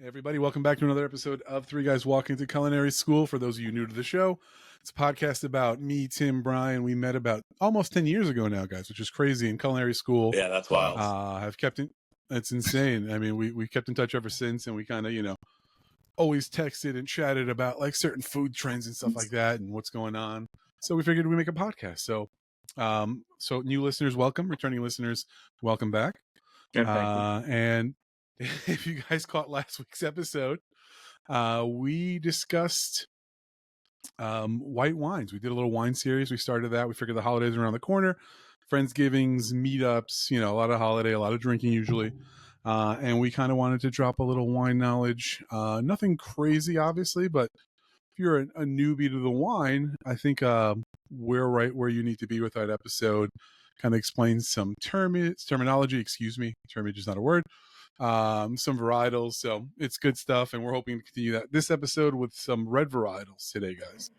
Hey everybody, welcome back to another episode of Three Guys Walking to Culinary School. For those of you new to the show, it's a podcast about me, Tim, Brian. We met about almost 10 years ago now, guys, which is crazy, in culinary school. Yeah, that's wild. I've kept in, it's insane. I mean, we kept in touch ever since, and we kind of, always texted and chatted about like certain food trends and stuff like that and what's going on. So we figured we'd make a podcast. So new listeners, welcome. Returning listeners, welcome back. And if you guys caught last week's episode, we discussed white wines. We did a little wine series. We started that. We figured the holidays are around the corner. Friendsgivings, meetups, a lot of holiday, a lot of drinking usually. And we kind of wanted to drop a little wine knowledge. Nothing crazy, obviously, but if you're a newbie to the wine, I think we're right where you need to be with that episode. Kind of explains some terminology, termage is not a word, some varietals. So it's good stuff. And we're hoping to continue this episode with some red varietals today, guys.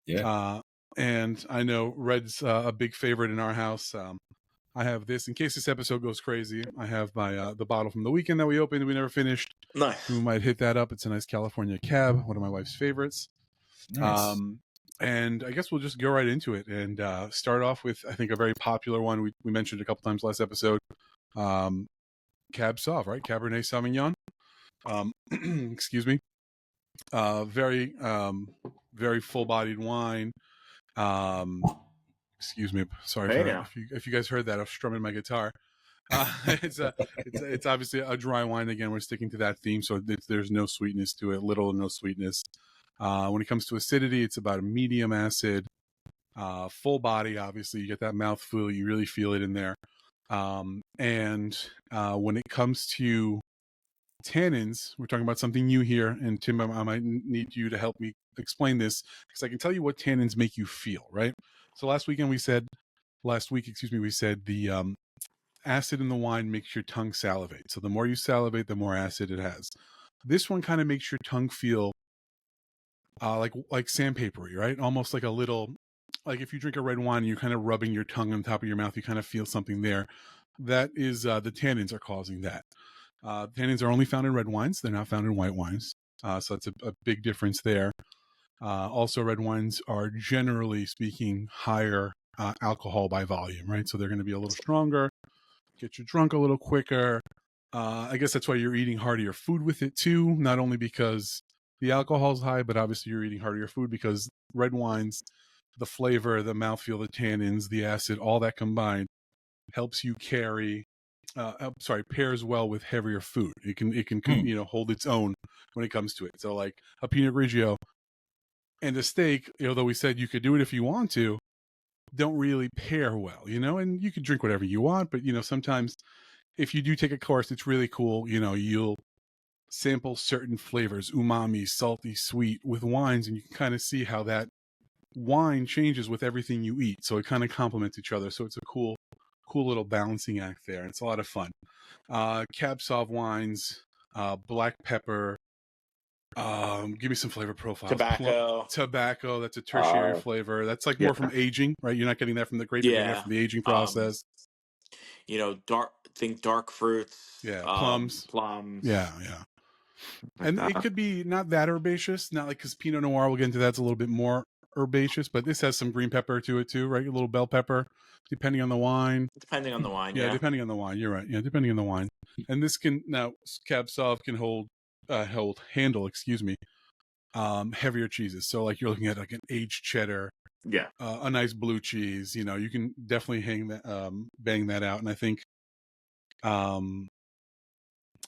Yeah. And I know red's a big favorite in our house. I have this in case this episode goes crazy. I have my the bottle from the weekend that we opened and we never finished. Nice. We might hit that up. It's a nice California Cab, one of my wife's favorites. Nice. And I guess we'll just go right into it and start off with, I think, a very popular one. We mentioned a couple times last episode. Cab Sauv, right? Cabernet Sauvignon. Excuse me. Very full-bodied wine. Excuse me. Sorry for that. If you guys heard that, I was strumming my guitar. It's obviously a dry wine. Again, we're sticking to that theme, so there's no sweetness to it, little or no sweetness. When it comes to acidity, it's about a medium acid, full body. Obviously, you get that mouthfeel. You really feel it in there. And when it comes to tannins, we're talking about something new here. And Tim, I might need you to help me explain this because I can tell you what tannins make you feel, right? So last week, we said the acid in the wine makes your tongue salivate. So the more you salivate, the more acid it has. This one kind of makes your tongue feel like sandpapery, right? Almost like a little, like if you drink a red wine and you're kind of rubbing your tongue on top of your mouth, you kind of feel something there. That is the tannins are causing that. Tannins are only found in red wines. They're not found in white wines. So that's a big difference there. Also, red wines are generally speaking higher alcohol by volume, right? So they're going to be a little stronger, get you drunk a little quicker. I guess that's why you're eating heartier food with it too. Not only because the alcohol's high, but obviously you're eating heartier food because red wines, the flavor, the mouthfeel, the tannins, the acid, all that combined helps you pairs well with heavier food. It can hold its own when it comes to it. So like a Pinot Grigio and a steak, although we said you could do it if you want to, don't really pair well, and you can drink whatever you want, but sometimes if you do take a course, it's really cool. You'll sample certain flavors, umami, salty, sweet with wines, and you can kind of see how that wine changes with everything you eat. So it kind of complements each other. So it's a cool little balancing act there. It's a lot of fun. Cab Sauv wines, black pepper. Give me some flavor profiles. Tobacco. That's a tertiary flavor. That's like more from aging, right? You're not getting that from the grape. You're getting that from the aging process. Dark fruits. Yeah, plums. Yeah. And it could be not that herbaceous, not like, because Pinot Noir, we'll get into that's a little bit more herbaceous, but this has some green pepper to it too, right? A little bell pepper, depending on the wine. Depending on the wine, yeah. Depending on the wine, you're right. Yeah, depending on the wine. And this Cab Sauv can handle heavier cheeses. So like you're looking at like an aged cheddar, a nice blue cheese. You can definitely bang that out. And I think,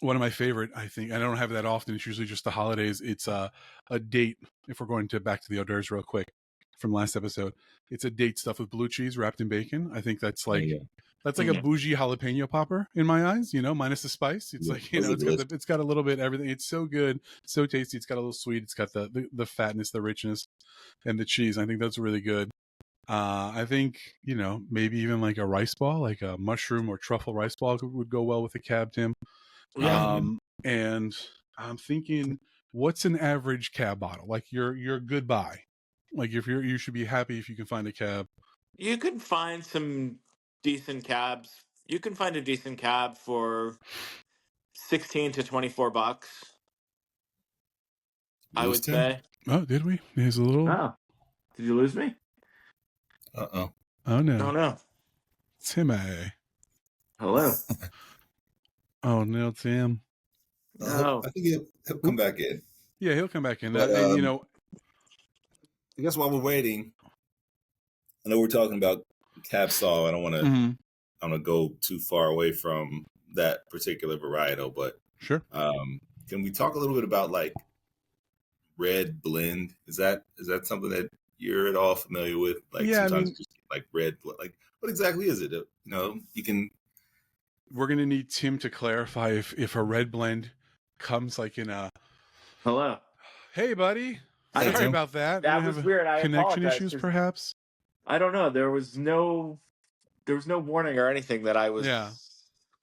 one of my favorite, I don't have that often. It's usually just the holidays. It's a date. If we're going back to the hors d'oeuvres real quick from last episode, it's a date stuffed with blue cheese wrapped in bacon. I think that's like a bougie jalapeno popper in my eyes. Minus the spice. It's like it's got a little bit of everything. It's so good, so tasty. It's got a little sweet. It's got the fatness, the richness, and the cheese. I think that's really good. I think maybe even like a rice ball, like a mushroom or truffle rice ball would go well with the Cab, Tim. And I'm thinking, what's an average Cab bottle? Like your good buy. Like if you should be happy if you can find a Cab. You can find some decent cabs. You can find a decent cab for $16 to $24. I lose would Tim? say. Oh, did we? There's a little. Oh, did you lose me? Uh-oh. Oh no. Oh no. Timmy. Hello. Oh no, Tim. No. I think he'll come back in. Yeah, he'll come back in. But, And you know, I guess while we're waiting, I know we're talking about Cab Sauv. I don't want to. mhm, I don't want to go too far away from that particular varietal, but sure. can we talk a little bit about like red blend? Is that something that you're at all familiar with? Like Yeah, I sometimes mean, just like red, like what exactly is it? You can. we're gonna need Tim to clarify if a red blend comes like in a. Hello. Hey, buddy. Hey, Sorry Tim. about that. That We was have weird. I connection apologize, issues, 'cause perhaps. I don't know. There was no warning or anything that I was Yeah.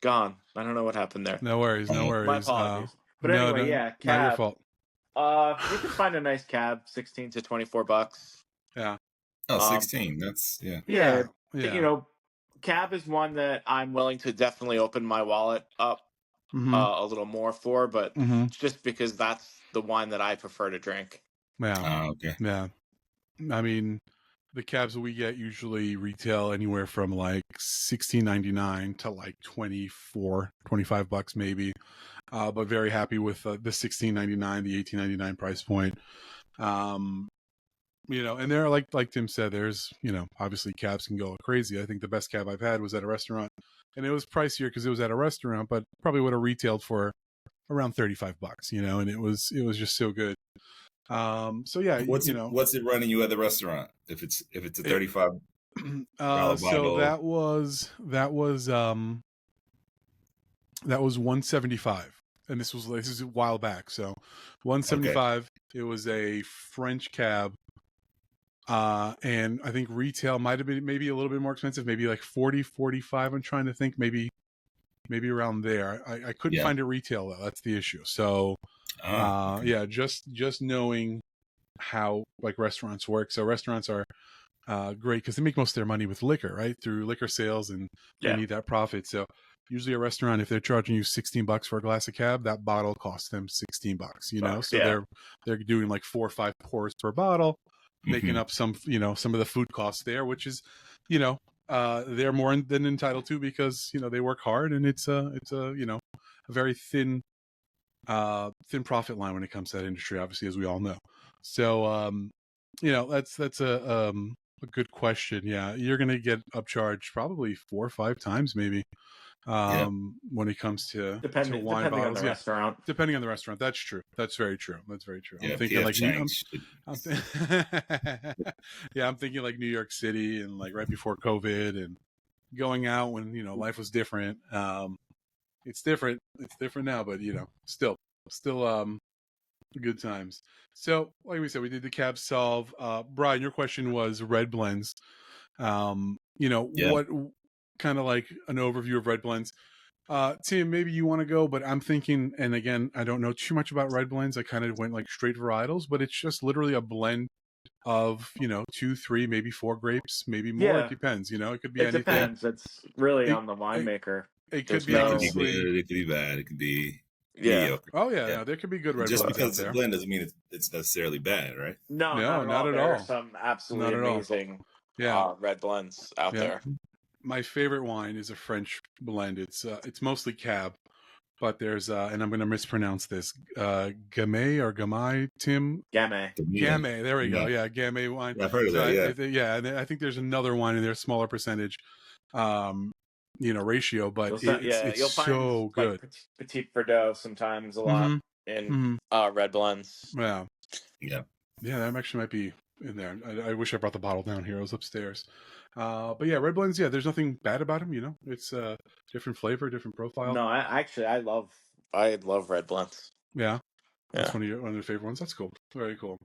gone. I don't know what happened there. No worries. No Oh, My worries. apologies. But No, anyway, yeah, not your cab. fault. You can find a nice cab, $16 to $24. Yeah. Oh, Um, 16. That's yeah. yeah, Yeah. you know, cab is one that I'm willing to definitely open my wallet up Mm-hmm. a little more for, but Mm-hmm. just because that's the wine that I prefer to drink. Yeah. Okay. Yeah. I mean, the cabs that we get usually retail anywhere from like $16.99 to like $25 maybe. But very happy with the $16.99, the $18.99 price point. You know, and there, like Tim said, there's, you know, obviously cabs can go crazy. I think the best cab I've had was at a restaurant, and it was pricier because it was at a restaurant, but probably would have retailed for around $35, you know, and it was just so good. So yeah, What's you know, what's it running you at the restaurant if it's a $35 so bottle? that was 175, and this is a while back. So 175. It was a French cab, and I think retail might have been maybe a little bit more expensive, maybe like 40, 45. I'm trying to think, maybe around there. I couldn't find it retail though. That's the issue. So okay. yeah, just knowing how like restaurants work. So restaurants are great because they make most of their money with liquor, right? Through liquor sales, and they need that profit. So usually a restaurant, if they're charging you $16 for a glass of cab, that bottle costs them $16, you know? So they're doing like 4 or 5 pours per bottle, making up some, you know, some of the food costs there, which is, you know, they're more than entitled to because, you know, they work hard, and it's a, you know, a very thin profit line when it comes to that industry, obviously, as we all know. So, you know, that's a good question. Yeah, you're going to get upcharged probably 4 or 5 times maybe when it comes to wine bottles. On the restaurant. Depending on the restaurant. That's true. That's very true. That's very true. Yeah, I'm thinking like I'm thinking like New York City, and like right before COVID, and going out when, you know, life was different. It's different. It's different now, but you know, still good times. So, like we said, we did the Cab Sauv. Brian, your question was red blends. You know, what kind of like an overview of red blends? Tim, maybe you want to go, but I'm thinking, and again, I don't know too much about red blends. I kind of went like straight varietals, but it's just literally a blend of, you know, 2, 3, maybe 4 grapes, maybe more. It depends, you know, it could be anything. Depends. It's really on the winemaker. It could be honestly, it could be good, it could be bad, it could be mediocre. Oh yeah, no, there could be good red just blends because out there. it's a blend doesn't mean it's necessarily bad, right? No, not at all. There are some absolutely amazing red blends out there. My favorite wine is a French blend. It's mostly cab, but there's and I'm going to mispronounce this, Gamay or Gamay, Tim? Gamay. There we go. Yeah, Gamay wine. Yeah, I've heard of that. Yeah, and I think there's another wine in there, smaller percentage, you know, ratio, but it's you'll so find, good. Like, Petit Verdot sometimes a lot in red blends. Yeah, that actually might be in there. I wish I brought the bottle down here. I was upstairs. But yeah, red blends. Yeah, there's nothing bad about them. You know, it's a different flavor, different profile. No, I love red blends. Yeah, that's one of your favorite ones. That's cool. Very cool.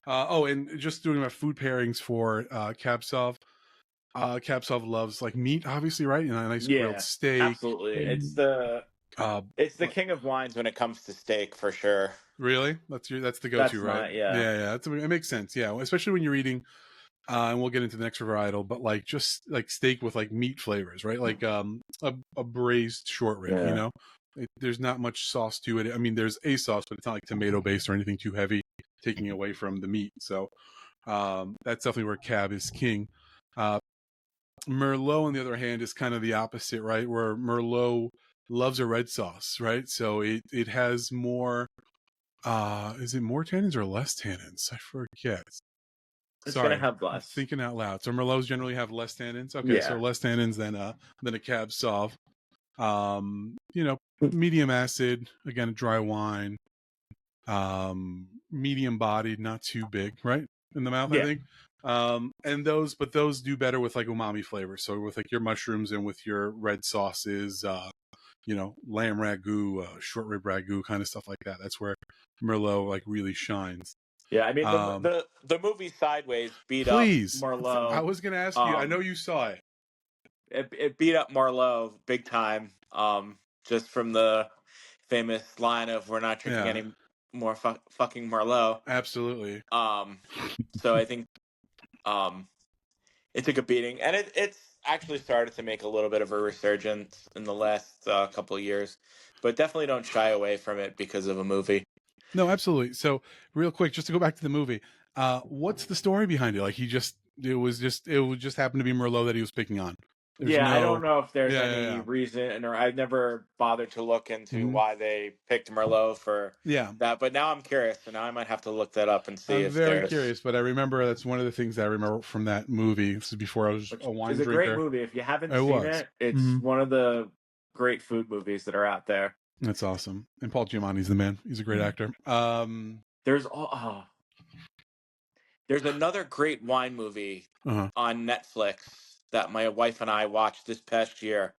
And just doing about food pairings for Cab Sauv. Cab Sauv loves like meat, obviously, right? And a nice grilled steak. Absolutely. It's the king of wines when it comes to steak, for sure. Really? That's the go-to, right? Yeah. It makes sense. Yeah, especially when you're eating. And we'll get into the next varietal, but like just like steak with like meat flavors, right? Like a braised short rib, you know, there's not much sauce to it. I mean, there's a sauce, but it's not like tomato based or anything too heavy. taking away from the meat. So that's definitely where Cab is king. Merlot, on the other hand, is kind of the opposite, right? Where Merlot loves a red sauce, right? So it has more. Is it more tannins or less tannins? I forget. It's Sorry, gonna have I'm less. thinking out loud. So Merlots generally have less tannins. Okay, Yeah. so less tannins than a Cab Sauv. Medium acid, again, a dry wine. Medium bodied, not too big, right? In the mouth, Yeah. I think. And those do better with like umami flavors. So with like your mushrooms and with your red sauces, lamb ragu, short rib ragu, kind of stuff like that. That's where Merlot like really shines. Yeah, I mean the movie Sideways beat up Merlot. I was gonna ask you. I know you saw it. It beat up Merlot big time. Just from the famous line of "We're not drinking any more fucking Merlot." Absolutely. So I think it took a beating, and it's actually started to make a little bit of a resurgence in the last couple of years, but definitely don't shy away from it because of a movie. No, absolutely. So real quick, just to go back to the movie, what's the story behind it? Like it would just happen to be Merlot that he was picking on. I don't know if there's any reason, or I've never bothered to look into why they picked Merlot for that. But now I'm curious, so now I might have to look that up and see. I'm very curious, but I remember that's one of the things that I remember from that movie. This is before I was a wine drinker. It's a great movie. If you haven't seen it, it's one of the great food movies that are out there. That's awesome. And Paul Giamatti's the man. He's a great actor. There's another great wine movie on Netflix that my wife and I watched this past year.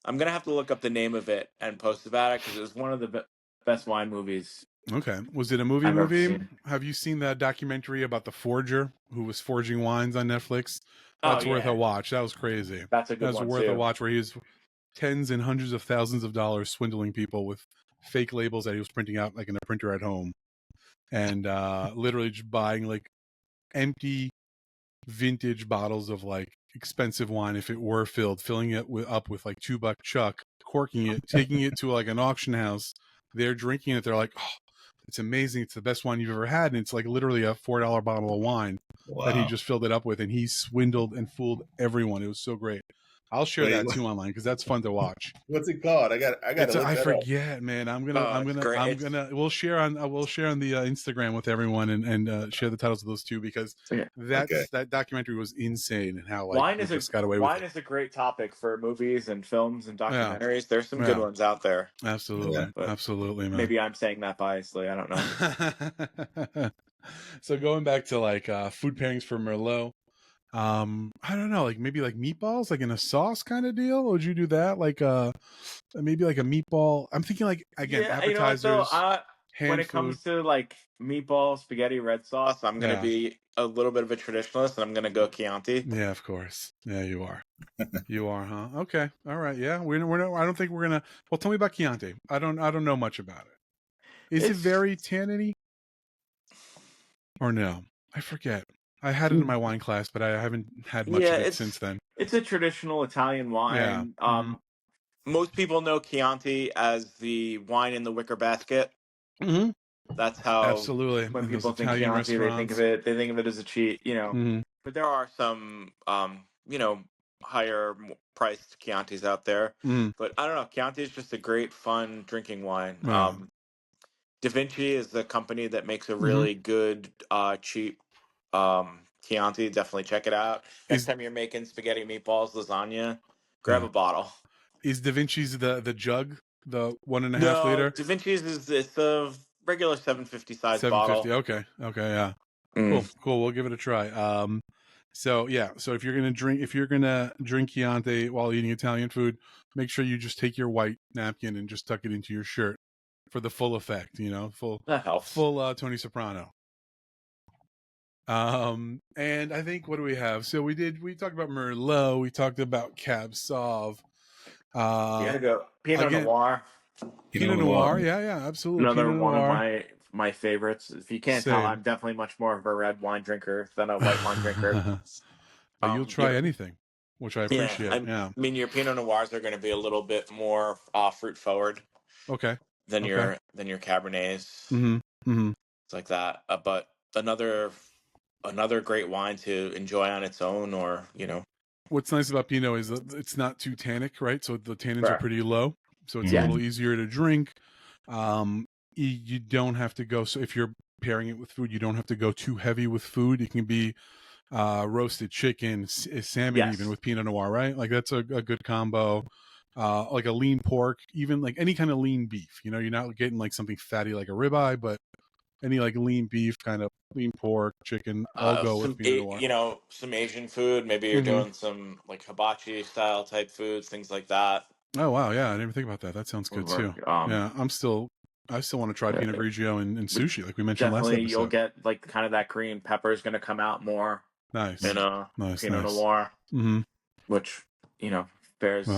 I'm going to have to look up the name of it and post about it because it was one of the best wine movies. Okay. Was it a movie? Have you seen that documentary about the forger who was forging wines on Netflix? That's worth a watch. That was crazy. That's a good one, That's worth a watch, where he was tens and hundreds of thousands of dollars swindling people with fake labels that he was printing out like in a printer at home. And literally just buying like empty vintage bottles of like expensive wine, if it were filled, filling it up with like $2 chuck, corking it, taking it to like an auction house. They're drinking it. They're like, oh, it's amazing. It's the best wine you've ever had. And it's like literally a $4 bottle of wine that he just filled it up with. And he swindled and fooled everyone. It was so great. I'll share that too online because that's fun to watch. What's it called? I forget, man. We'll share on the Instagram with everyone and share the titles of those two because that documentary was insane and how wine is a great topic for movies and films and documentaries. Yeah. There's some good ones out there. Absolutely, absolutely, man. Maybe I'm saying that biasly. I don't know. So going back to like food pairings for Merlot. I don't know, like maybe like meatballs, like in a sauce kind of deal. Would you do that? Like maybe like a meatball. I'm thinking like again appetizers. When it comes to like meatball, spaghetti, red sauce, I'm gonna be a little bit of a traditionalist, and I'm gonna go Chianti. Yeah, of course. Yeah, you are. You are, huh? Okay, all right. Yeah, we're not. I don't think we're gonna. Well, tell me about Chianti. I don't know much about it. Is it very tanniny? Or no? I forget. I had it in my wine class, but I haven't had much of it since then. It's a traditional Italian wine. Yeah. Most people know Chianti as the wine in the wicker basket. Mm-hmm. That's how absolutely. When people think Chianti, they think of it as a cheat, Mm-hmm. But there are some, higher priced Chiantis out there. Mm-hmm. But I don't know. Chianti is just a great, fun drinking wine. Right. Da Vinci is the company that makes a really good, cheap. Chianti, definitely check it out. Next time you're making spaghetti, meatballs, lasagna, grab a bottle. Is Da Vinci's the jug, the 1.5 liter? Da Vinci's it's a regular 750 size bottle. 750. Okay, yeah. Cool. We'll give it a try. So if you're gonna drink Chianti while eating Italian food, make sure you just take your white napkin and just tuck it into your shirt for the full effect. That helps. Full Tony Soprano. And I think, what do we have? So we talked about Merlot, we talked about Cab Sauv. You gotta go Pinot Noir. Pinot Noir, yeah, absolutely. Another Pinot one Noir. of my favorites. If you can't tell, I'm definitely much more of a red wine drinker than a white wine drinker. But you'll try anything, which I appreciate. I mean, your Pinot Noirs are going to be a little bit more fruit forward. Okay. Than your Cabernets. Mm-hmm. Mm-hmm. like that. But another great wine to enjoy on its own, or What's nice about Pinot is that it's not too tannic, right? So the tannins are Right. pretty low, so it's a little easier to drink. You don't have to go. So if you're pairing it with food, you don't have to go too heavy with food. It can be roasted chicken, salmon, even with Pinot Noir, right? Like that's a good combo. Like a lean pork, even like any kind of lean beef. You're not getting like something fatty like a ribeye, but any like lean beef, kind of lean pork, chicken, all go with Pinot Noir. Some Asian food. Maybe you're doing some like hibachi style type foods, things like that. Oh wow, yeah, I didn't even think about that. That sounds good too. Yeah, I still want to try Pinot Grigio and sushi, like we mentioned last episode. You'll get like kind of that green pepper is going to come out more. Nice. In Pinot Noir, which pairs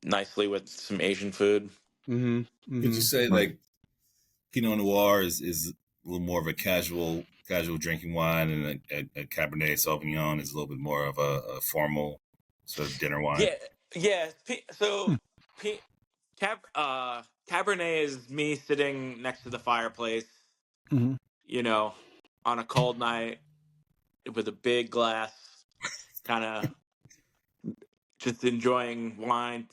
nicely with some Asian food. Would you say like Pinot Noir is a little more of a casual drinking wine, and a Cabernet Sauvignon is a little bit more of a formal sort of dinner wine? Yeah. So Cabernet is me sitting next to the fireplace, on a cold night with a big glass, kind of just enjoying wine.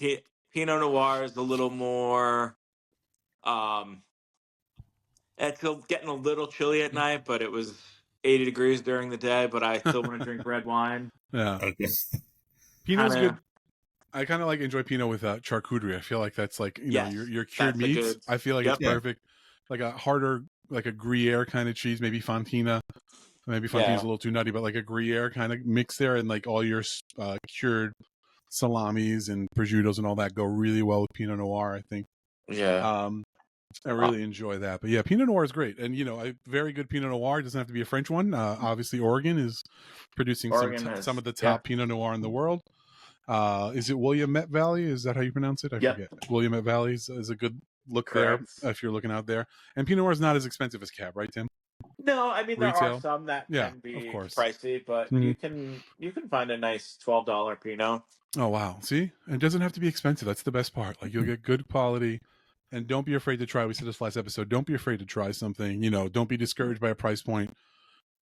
Pinot Noir is a little more. It's getting a little chilly at night, but it was 80 degrees during the day. But I still want to drink red wine. Yeah, Pinot's good. I kind of like enjoy Pinot with charcuterie. I feel like that's like your cured meats. I feel like it's perfect. Like a harder, like a Gruyere kind of cheese, maybe Fontina. Maybe Fontina's a little too nutty, but like a Gruyere kind of mix there, and like all your cured salamis and prosciuttos and all that go really well with Pinot Noir, I think. Yeah. I really enjoy that. But yeah, Pinot Noir is great. And, a very good Pinot Noir doesn't have to be a French one. Obviously, Oregon is producing some of the top Pinot Noir in the world. Is it Willamette Valley? Is that how you pronounce it? I forget. Willamette Valley is a good look there if you're looking out there. And Pinot Noir is not as expensive as Cab, right, Tim? No, I mean, there are some that can be pricey, but you can find a nice $12 Pinot. Oh, wow. See? It doesn't have to be expensive. That's the best part. Like, you'll get good quality. And don't be afraid to try. We said this last episode. Don't be afraid to try something. Don't be discouraged by a price point.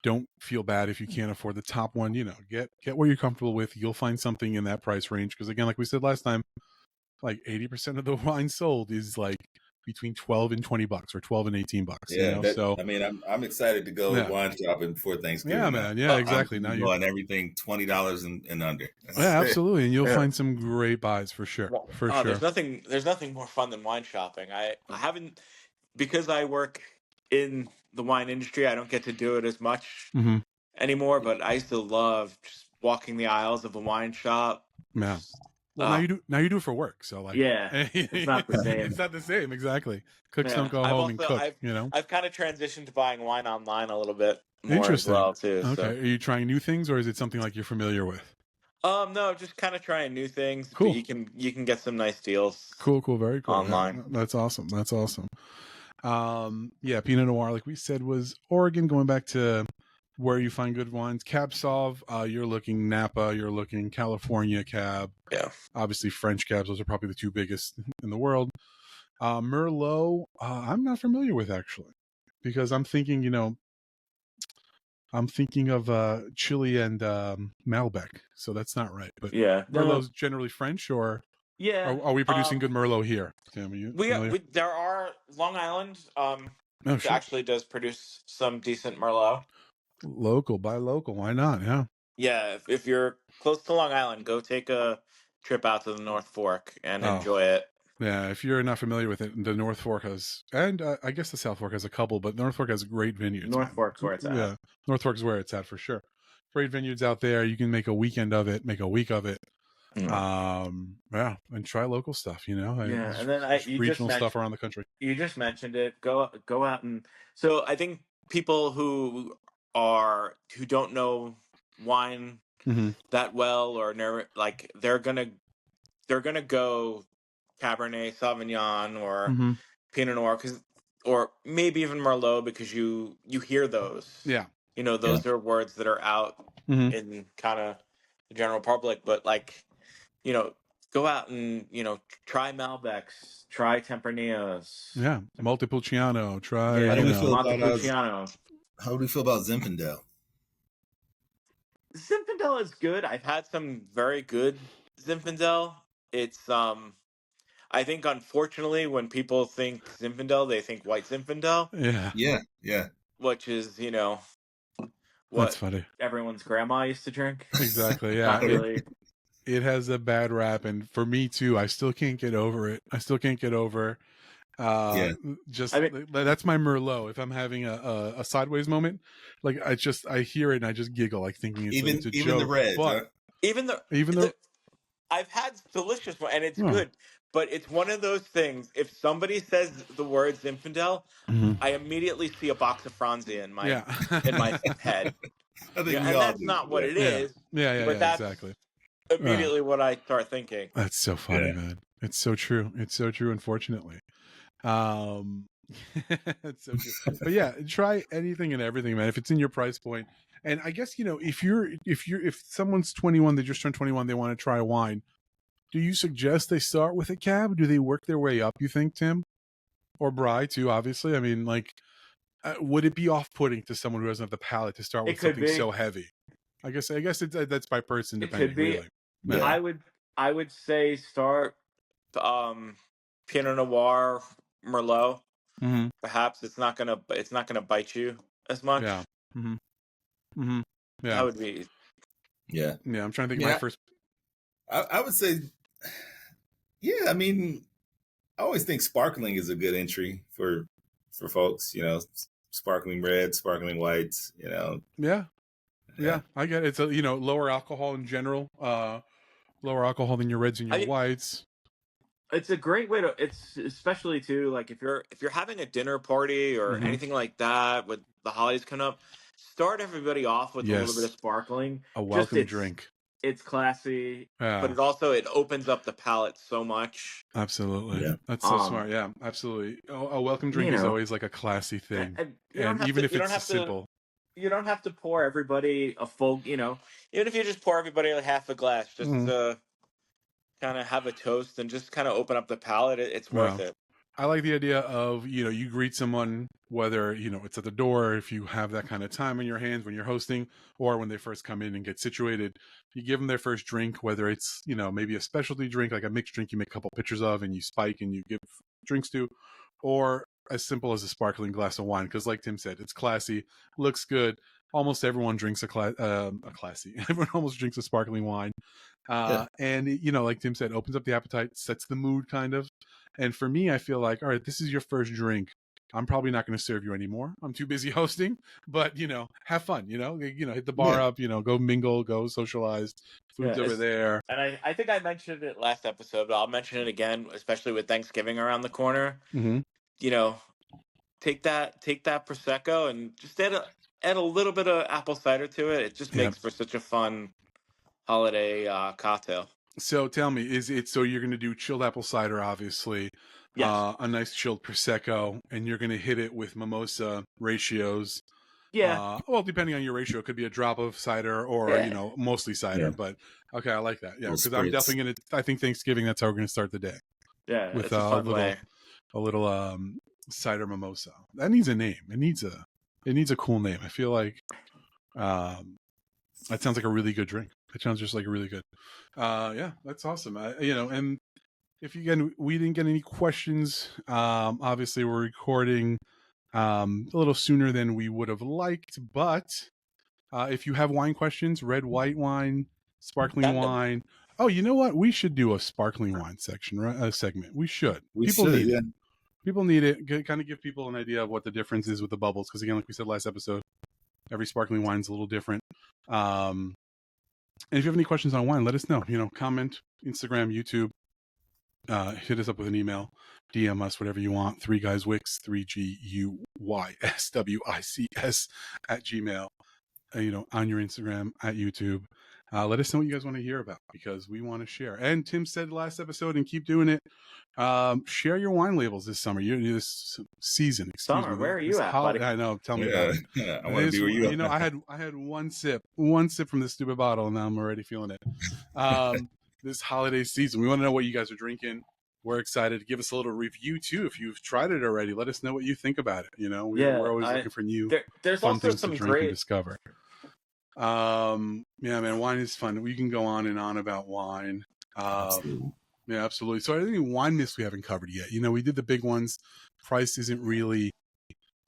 Don't feel bad if you can't afford the top one. Get what you're comfortable with. You'll find something in that price range. Because again, like we said last time, like 80% of the wine sold is like between $12 and $20 or $12 and $18. Yeah. So I mean, I'm excited to go wine shopping before Thanksgiving. Yeah, man. Yeah, exactly. Now you're on everything $20 and under. Yeah, absolutely. And you'll find some great buys for sure. Sure. There's nothing more fun than wine shopping. I haven't, because I work in the wine industry, I don't get to do it as much anymore, but I used to love just walking the aisles of a wine shop. Yeah. Well, now you do it for work, so like, it's not the same. It's not the same, exactly. Cooks don't go home and cook. I've kind of transitioned to buying wine online a little bit more as well too. Okay, so. Are you trying new things, or is it something like you're familiar with? No, just kind of trying new things. Cool. But you can get some nice deals. Cool, very cool. Online. Yeah, that's awesome. Yeah, Pinot Noir, like we said, was Oregon. Going back to where you find good wines, Cab Sauv, you're looking Napa, you're looking California Cab. Yeah. Obviously French Cabs, those are probably the two biggest in the world. Merlot, I'm not familiar with actually, because I'm thinking of Chile and Malbec, so that's not right. But Merlot's generally French, or are we producing good Merlot here? Tim, are you there are Long Island actually does produce some decent Merlot. Local, buy local. Why not? Yeah. Yeah. If you're close to Long Island, go take a trip out to the North Fork and enjoy it. Yeah. If you're not familiar with it, the North Fork has, and I guess the South Fork has a couple, but North Fork has great vineyards. North Fork's where it's at. Yeah. North Fork's where it's at for sure. Great vineyards out there. You can make a weekend of it, make a week of it. And try local stuff, and then regional stuff around the country. You just mentioned it. Go out and so I think people who don't know wine that well, or like they're gonna go Cabernet Sauvignon or Pinot Noir, or maybe even Merlot, because you hear those. Yeah. Those are words that are out in kind of the general public, but like, go out and try Malbecs, try Tempraneos. Yeah, Montepulciano. Try. Yeah, How do we feel about Montepulciano. How do we feel about Zinfandel? Zinfandel is good. I've had some very good Zinfandel. It's I think unfortunately when people think Zinfandel, they think white Zinfandel. Yeah. Which is, what That's funny. everyone's grandma used to drink. Exactly. Yeah. Not really. It has a bad rap, and for me too, I still can't get over it. I still can't get over just that's my Merlot. If I'm having a sideways moment, like I hear it and I just giggle, like thinking it's a joke. The red, but even the I've had delicious one and it's good, but it's one of those things. If somebody says the word Zinfandel, I immediately see a box of Franzia in my head. I think and that's not what it is. But that's exactly immediately what I start thinking. That's so funny, man. It's so true. It's so true. Unfortunately, it's so true. But yeah, try anything and everything, man. If it's in your price point, and I guess if someone's 21, they just turned 21, they want to try wine. Do you suggest they start with a cab? Do they work their way up? You think, Tim, or Bri too? Obviously, I mean, like, would it be off-putting to someone who doesn't have the palate to start with something so heavy? I guess that's by person depending. It could be. Really. Yeah. I would say start Pinot Noir, Merlot. Mm-hmm. Perhaps it's not gonna bite you as much. Yeah. Mm-hmm. Mm-hmm. Yeah. That would be. Yeah. Yeah. I'm trying to think. My first. I would say. Yeah, I mean, I always think sparkling is a good entry for folks. Sparkling red, sparkling whites. Yeah, I get it. It's lower alcohol in general. Lower alcohol than your reds and your whites. It's a great way to. It's especially too like if you're having a dinner party or anything like that with the holidays coming up. Start everybody off with a little bit of sparkling. A welcome drink. It's classy, but it opens up the palate so much. Absolutely, that's so smart. Yeah, absolutely. A welcome drink is always like a classy thing, and even if it's simple. You don't have to pour everybody a full, even if you just pour everybody like half a glass, just to kind of have a toast and just kind of open up the palate. It's worth it. I like the idea of, you greet someone, whether, it's at the door, if you have that kind of time in your hands when you're hosting, or when they first come in and get situated, you give them their first drink, whether it's, maybe a specialty drink, like a mixed drink you make a couple pictures of and you spike and you give drinks to, or as simple as a sparkling glass of wine. Because like Tim said, it's classy, looks good. Almost everyone drinks everyone almost drinks a sparkling wine. And, like Tim said, opens up the appetite, sets the mood kind of. And for me, I feel like, all right, this is your first drink. I'm probably not going to serve you anymore. I'm too busy hosting, but, have fun, hit the bar up, go mingle, go socialize. Food's over there. And I think I mentioned it last episode, but I'll mention it again, especially with Thanksgiving around the corner. Mm-hmm. Take that Prosecco and just add a little bit of apple cider to it. It just makes for such a fun holiday cocktail. So tell me, is it so you're going to do chilled apple cider, obviously, a nice chilled Prosecco, and you're going to hit it with mimosa ratios? Yeah. Well, depending on your ratio, it could be a drop of cider or, mostly cider. Yeah. But, okay, I like that. Yeah, because I'm definitely going to, I think Thanksgiving, that's how we're going to start the day. Yeah, with it's a fun way. A little cider mimosa. That needs a name. It needs a cool name. I feel like that sounds like a really good drink. It sounds just like really good. Yeah, that's awesome. And if we didn't get any questions, obviously we're recording a little sooner than we would have liked, but if you have wine questions, red, white wine, sparkling wine. Oh, you know what? We should do a sparkling wine section, right? A segment. We should. People need it. People need it. Kind of give people an idea of what the difference is with the bubbles. Because again, like we said last episode, every sparkling wine is a little different. And if you have any questions on wine, let us know. Comment, Instagram, YouTube. Hit us up with an email. DM us, whatever you want. 3GuysWICS, 3GuysWICS @gmail. On your Instagram, at YouTube. Let us know what you guys want to hear about, because we want to share. And Tim said last episode, and keep doing it. Share your wine labels this summer. This season. Summer, where are you at, buddy? I know. Tell me about it. Yeah, I want to be where you are. I had one sip from this stupid bottle, and now I'm already feeling it. this holiday season. We want to know what you guys are drinking. We're excited to give us a little review too. If you've tried it already, let us know what you think about it. You know, we're always looking for new there's fun also things to some drink and great. discover. Yeah, man, wine is fun. We can go on and on about wine. Absolutely. Yeah, absolutely. So I think wine myths we haven't covered yet. You know, we did the big ones. Price isn't really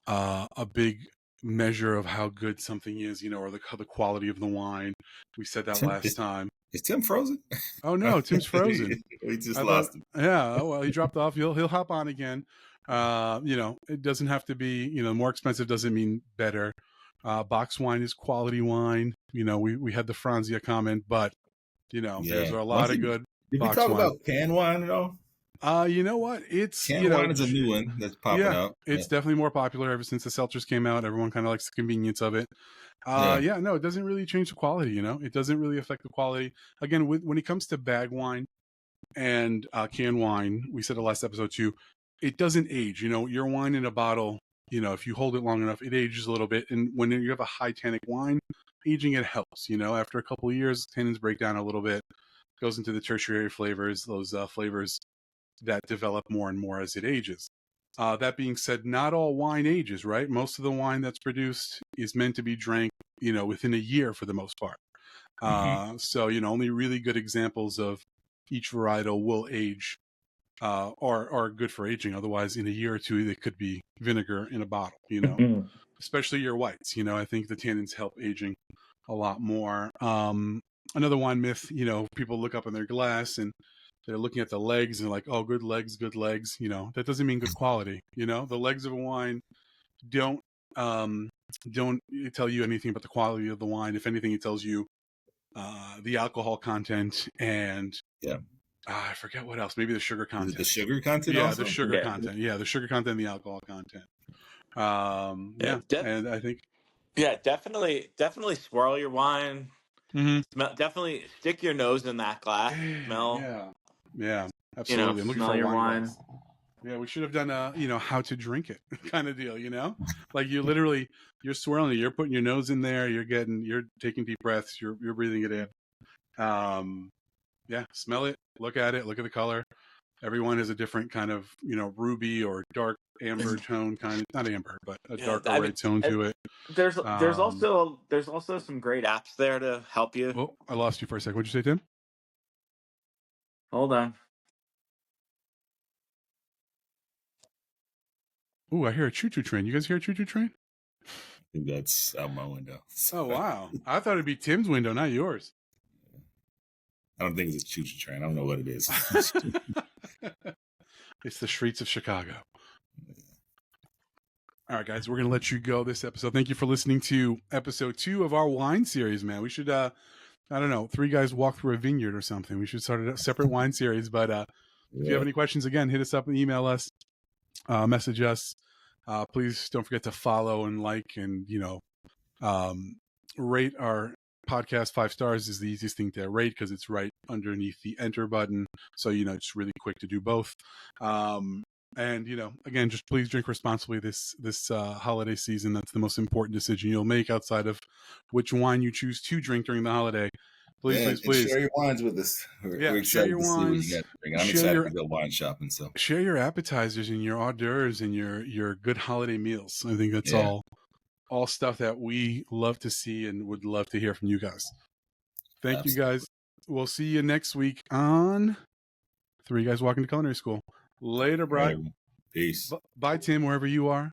a big measure of how good something is, you know, or the quality of the wine. We said that last time. Is Tim frozen? Oh no, Tim's frozen. We just lost him. Yeah, well, he dropped off. He'll hop on again. You know, it doesn't have to be, you know, more expensive doesn't mean better. Box wine is quality wine. You know, we had the Franzia comment, but you know, there's a lot of good Did we box talk wine. about canned wine at all? You know what? It's canned wine is a new one that's popping up. It's definitely more popular ever since the seltzers came out. Everyone kind of likes the convenience of it. No, it doesn't really change the quality. You know, it doesn't really affect the quality. Again, when it comes to bag wine and canned wine, we said the last episode too, it doesn't age. You know, your wine in a bottle, you know, if you hold it long enough, it ages a little bit. And when you have a high tannic wine, aging it helps. You know, after a couple of years, tannins break down a little bit, goes into the tertiary flavors, those flavors that develop more and more as it ages. That being said, not all wine ages, right? Most of the wine that's produced is meant to be drank, you know, within a year for the most part. So, you know, only really good examples of each varietal will age are good for aging. Otherwise, in a year or two, they could be vinegar in a bottle, you know, especially your whites. You know, I think the tannins help aging a lot more. Another wine myth, you know, people look up in their glass and they're looking at the legs and like, oh, good legs. You know, that doesn't mean good quality. You know, the legs of a wine don't tell you anything about the quality of the wine. If anything, it tells you the alcohol content and I forget what else. Maybe the sugar content. The sugar content. Yeah, also? the sugar content. Yeah, the sugar content and the alcohol content. And I think. Yeah, definitely swirl your wine. Smell, definitely stick your nose in that glass. Smell. Yeah, absolutely. You know, I'm looking smell for your wine wine. glass. Yeah, we should have done a, you know, how to drink it kind of deal, you know? Like you're swirling it, you're putting your nose in there, you're taking deep breaths, you're breathing it in. Smell it, look at the color. Everyone has a different kind of, you know, ruby or dark amber tone kind of, not amber, but a darker red tone to it. There's also some great apps there to help you. Oh, I lost you for a second. What'd you say, Tim? Hold on. Ooh, I hear a choo-choo train. You guys hear a choo-choo train? I think that's out my window. Oh, wow. I thought it'd be Tim's window, not yours. I don't think it's a choo-choo train. I don't know what it is. It's the streets of Chicago. All right, guys, we're going to let you go this episode. Thank you for listening to episode 2 of our wine series, man. We should, I don't know, 3 guys walk through a vineyard or something. We should start a separate wine series. But if you have any questions, again, hit us up and email us, message us. Please don't forget to follow and like and, you know, rate our podcast. 5 stars is the easiest thing to rate because it's right underneath the enter button. So, you know, it's really quick to do both. And, you know, again, just please drink responsibly this holiday season. That's the most important decision you'll make outside of which wine you choose to drink during the holiday. Please. Share your wines with us. We're excited to see what you got to drink. I'm excited to go wine shopping. So share your appetizers and your hors d'oeuvres and your good holiday meals. I think that's all stuff that we love to see and would love to hear from you guys. Thank you, guys. We'll see you next week on 3 Guys Walking to Culinary School. Later, Brian. Peace. Bye, Tim, wherever you are.